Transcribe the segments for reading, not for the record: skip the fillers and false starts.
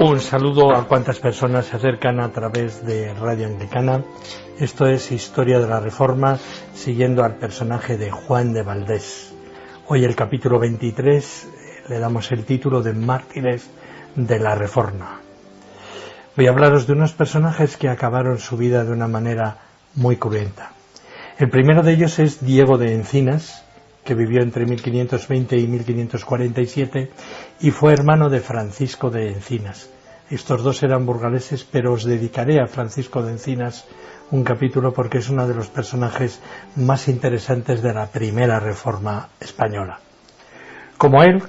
Un saludo a cuantas personas se acercan a través de Radio Anglicana. Esto es Historia de la Reforma, siguiendo al personaje de Juan de Valdés. Hoy el capítulo 23 le damos el título de Mártires de la Reforma. Voy a hablaros de unos personajes que acabaron su vida de una manera muy cruenta. El primero de ellos es Diego de Encinas, que vivió entre 1520 y 1547 y fue hermano de Francisco de Encinas. Estos dos eran burgaleses, pero os dedicaré a Francisco de Encinas un capítulo porque es uno de los personajes más interesantes de la primera Reforma española. Como él,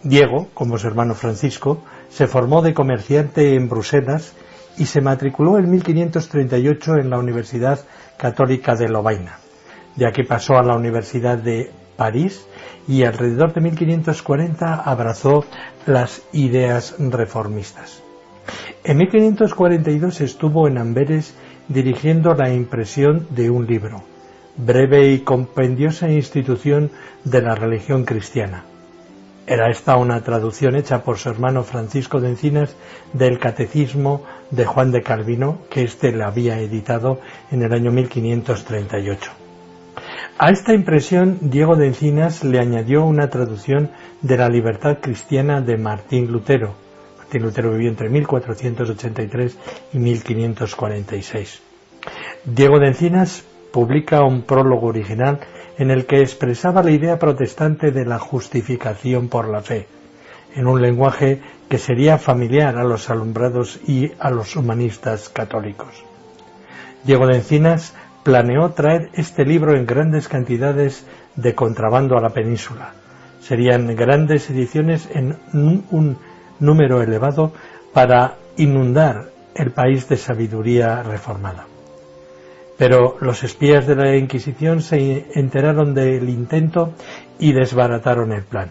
Diego, como su hermano Francisco, se formó de comerciante en Bruselas y se matriculó en 1538 en la Universidad Católica de Lovaina. De aquí pasó a la Universidad de París y alrededor de 1540 abrazó las ideas reformistas. En 1542 estuvo en Amberes dirigiendo la impresión de un libro, Breve y compendiosa institución de la religión cristiana. Era esta una traducción hecha por su hermano Francisco de Encinas del Catecismo de Juan de Calvino, que éste le había editado en el año 1538. A esta impresión, Diego de Encinas le añadió una traducción de la Libertad Cristiana de Martín Lutero. Martín Lutero vivió entre 1483 y 1546. Diego de Encinas publica un prólogo original en el que expresaba la idea protestante de la justificación por la fe, en un lenguaje que sería familiar a los alumbrados y a los humanistas católicos. Diego de Encinas planeó traer este libro en grandes cantidades de contrabando a la península. Serían grandes ediciones en un número elevado para inundar el país de sabiduría reformada. Pero los espías de la Inquisición se enteraron del intento y desbarataron el plan.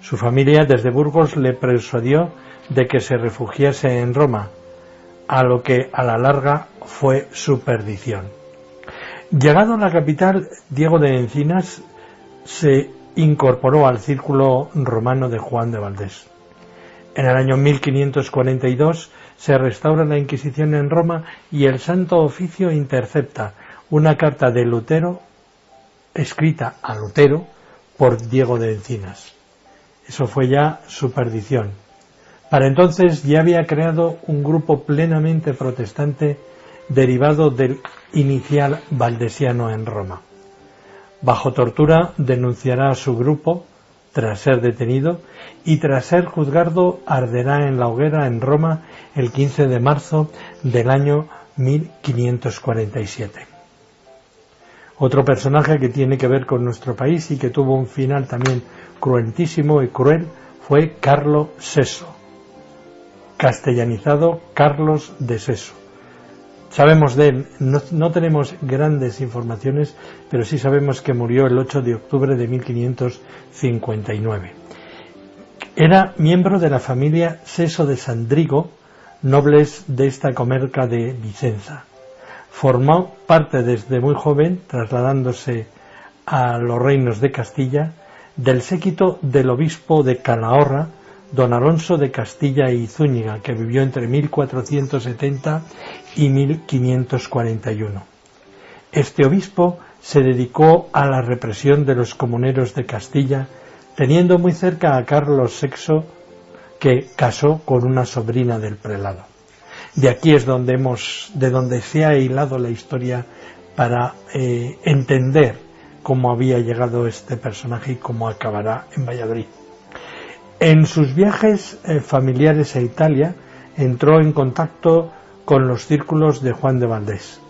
Su familia desde Burgos le persuadió de que se refugiase en Roma, a lo que a la larga fue su perdición. Llegado a la capital, Diego de Encinas se incorporó al círculo romano de Juan de Valdés. En el año 1542 se restaura la Inquisición en Roma y el Santo Oficio intercepta una carta de Lutero, escrita a Lutero por Diego de Encinas. Eso fue ya su perdición. Para entonces ya había creado un grupo plenamente protestante derivado del inicial valdesiano en Roma. Bajo tortura denunciará a su grupo tras ser detenido y tras ser juzgado arderá en la hoguera en Roma el 15 de marzo del año 1547. Otro personaje que tiene que ver con nuestro país y que tuvo un final también cruentísimo y cruel fue Carlo Seso, castellanizado Carlos de Seso. Sabemos de él, no tenemos grandes informaciones, pero sí sabemos que murió el 8 de octubre de 1559. Era miembro de la familia Seso de Sandrigo, nobles de esta comarca de Vicenza. Formó parte desde muy joven, trasladándose a los reinos de Castilla, del séquito del obispo de Calahorra, don Alonso de Castilla y Zúñiga, que vivió entre 1470 y 1541. Este obispo se dedicó a la represión de los comuneros de Castilla, teniendo muy cerca a Carlos VI, que casó con una sobrina del prelado. De aquí es de donde se ha hilado la historia para entender cómo había llegado este personaje y cómo acabará en Valladolid. En sus viajes familiares a Italia entró en contacto con los círculos de Juan de Valdés.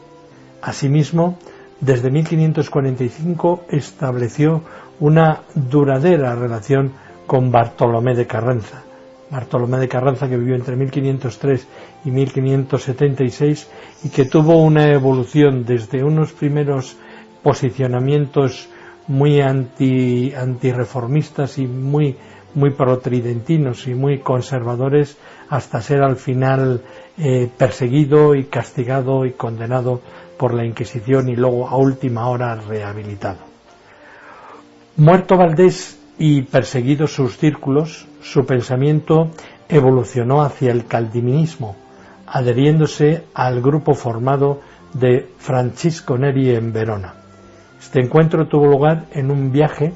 Asimismo, desde 1545 estableció una duradera relación con Bartolomé de Carranza. Bartolomé de Carranza, que vivió entre 1503 y 1576 y que tuvo una evolución desde unos primeros posicionamientos muy antirreformistas y muy protridentinos y muy conservadores, hasta ser al final perseguido y castigado y condenado por la Inquisición y luego a última hora rehabilitado. Muerto Valdés y perseguidos sus círculos, su pensamiento evolucionó hacia el calvinismo, adheriéndose al grupo formado de Francisco Neri en Verona. Este encuentro tuvo lugar en un viaje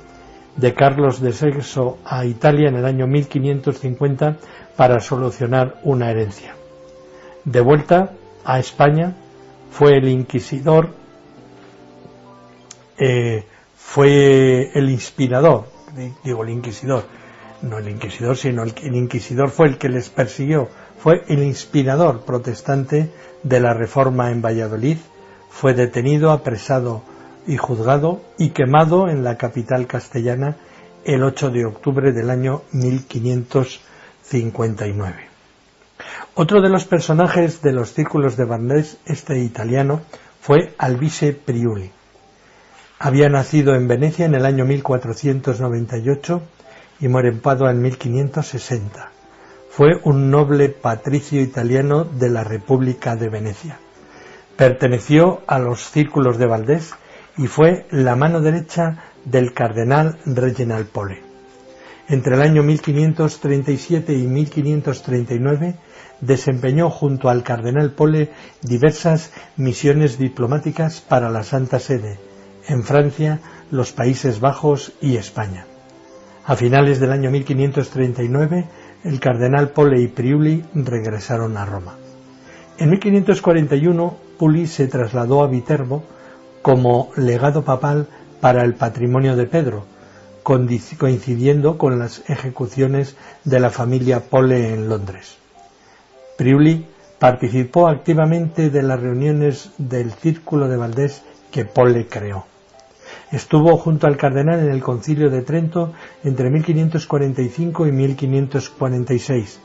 de Carlos de Sexo a Italia en el año 1550 para solucionar una herencia. De vuelta a España, fue el inquisidor, el inspirador fue el que les persiguió, fue el inspirador protestante de la Reforma en Valladolid, fue detenido, apresado y juzgado y quemado en la capital castellana el 8 de octubre del año 1559. Otro de los personajes de los círculos de Valdés, italiano, fue Albise Priuli. Había nacido en Venecia en el año 1498 y muere en Padua en 1560. Fue un noble patricio italiano de la República de Venecia. Perteneció a los círculos de Valdés y fue la mano derecha del cardenal Reginald Pole. Entre el año 1537 y 1539 desempeñó junto al cardenal Pole diversas misiones diplomáticas para la Santa Sede, en Francia, los Países Bajos y España. A finales del año 1539, el cardenal Pole y Priuli regresaron a Roma. En 1541, Puli se trasladó a Viterbo como legado papal para el patrimonio de Pedro, coincidiendo con las ejecuciones de la familia Pole en Londres. Priuli participó activamente de las reuniones del Círculo de Valdés que Pole creó. Estuvo junto al cardenal en el Concilio de Trento entre 1545 y 1546,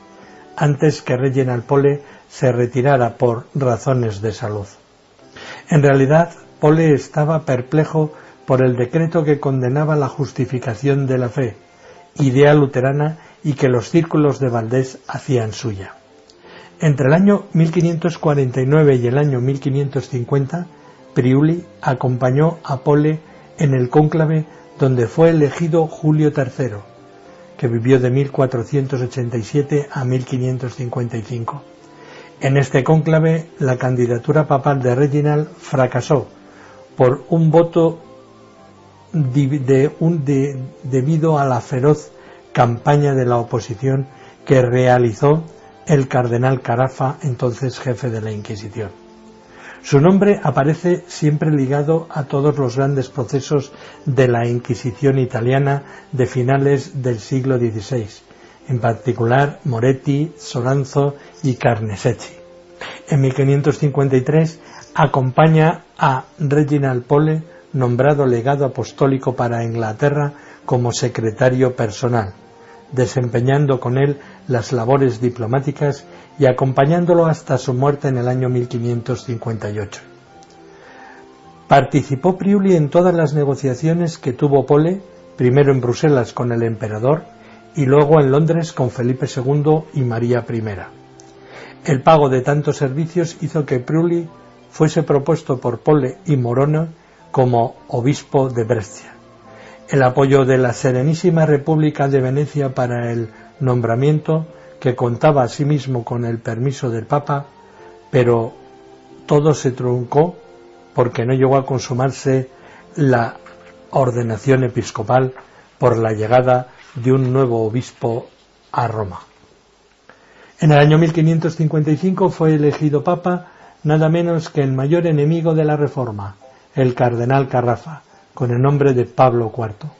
antes que Reginald Pole se retirara por razones de salud. En realidad, Pole estaba perplejo por el decreto que condenaba la justificación de la fe, idea luterana y que los círculos de Valdés hacían suya. Entre el año 1549 y el año 1550, Priuli acompañó a Pole en el cónclave donde fue elegido Julio III, que vivió de 1487 a 1555. En este cónclave, la candidatura papal de Reginald fracasó por un voto debido a la feroz campaña de la oposición que realizó el cardenal Carafa, entonces jefe de la Inquisición. Su nombre aparece siempre ligado a todos los grandes procesos de la Inquisición italiana de finales del siglo XVI, en particular Moretti, Soranzo y Carnesecchi. En 1553 acompaña a Reginald Pole, nombrado legado apostólico para Inglaterra como secretario personal, desempeñando con él las labores diplomáticas y acompañándolo hasta su muerte en el año 1558. Participó Priuli en todas las negociaciones que tuvo Pole, primero en Bruselas con el emperador y luego en Londres con Felipe II y María I. El pago de tantos servicios hizo que Priuli fuese propuesto por Pole y Morona como obispo de Brescia. El apoyo de la Serenísima República de Venecia para el nombramiento, que contaba asimismo con el permiso del Papa, pero todo se truncó porque no llegó a consumarse la ordenación episcopal por la llegada de un nuevo obispo a Roma. En el año 1555 fue elegido Papa nada menos que el mayor enemigo de la Reforma, el cardenal Carafa, con el nombre de Pablo IV.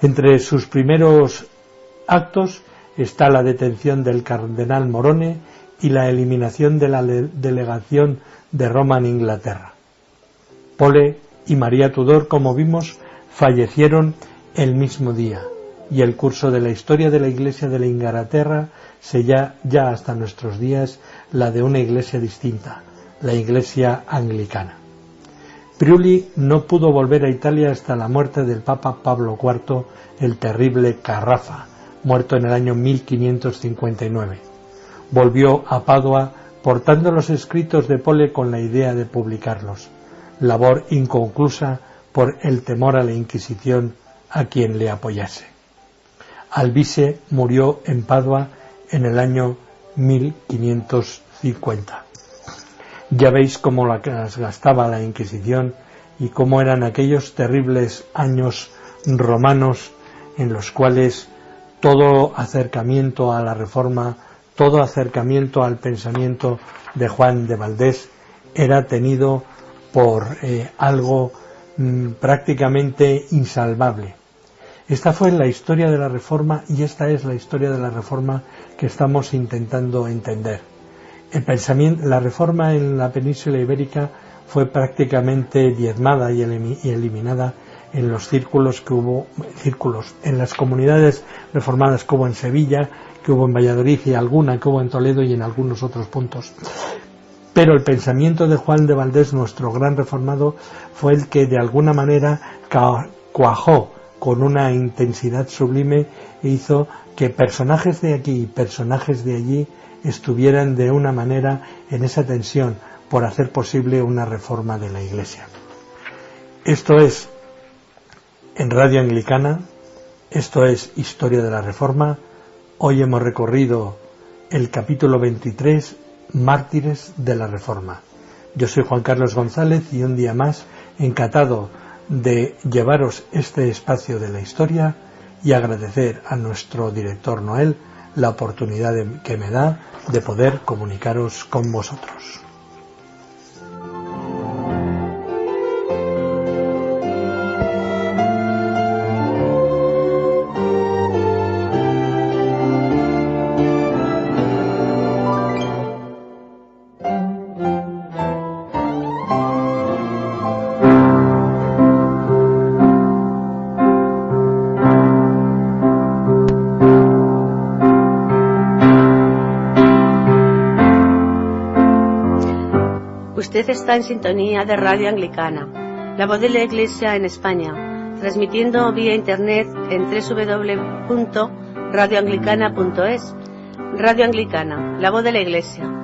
Entre sus primeros actos está la detención del cardenal Morone y la eliminación de la delegación de Roma en Inglaterra. Pole y María Tudor, como vimos, fallecieron el mismo día, y el curso de la historia de la Iglesia de la Inglaterra sella ya hasta nuestros días la de una iglesia distinta, la Iglesia anglicana. Priuli no pudo volver a Italia hasta la muerte del Papa Pablo IV, el terrible Carafa, muerto en el año 1559. Volvió a Padua portando los escritos de Pole con la idea de publicarlos, labor inconclusa por el temor a la Inquisición a quien le apoyase. Albise murió en Padua en el año 1550. Ya veis cómo las gastaba la Inquisición y cómo eran aquellos terribles años romanos en los cuales todo acercamiento a la Reforma, todo acercamiento al pensamiento de Juan de Valdés era tenido por algo prácticamente insalvable. Esta fue la historia de la Reforma y esta es la historia de la Reforma que estamos intentando entender. La Reforma en la península ibérica fue prácticamente diezmada y eliminada en los círculos en las comunidades reformadas que hubo en Sevilla, que hubo en Valladolid y alguna que hubo en Toledo y en algunos otros puntos. Pero el pensamiento de Juan de Valdés, nuestro gran reformado, fue el que de alguna manera cuajó con una intensidad sublime e hizo que personajes de aquí y personajes de allí estuvieran de una manera en esa tensión por hacer posible una reforma de la Iglesia. Esto es en Radio Anglicana, esto es Historia de la Reforma. Hoy hemos recorrido el capítulo 23, Mártires de la Reforma. Yo soy Juan Carlos González y un día más encantado de llevaros este espacio de la historia y agradecer a nuestro director Noel la oportunidad que me da de poder comunicaros con vosotros. Usted está en sintonía de Radio Anglicana, la voz de la Iglesia en España, transmitiendo vía internet en www.radioanglicana.es. Radio Anglicana, la voz de la Iglesia.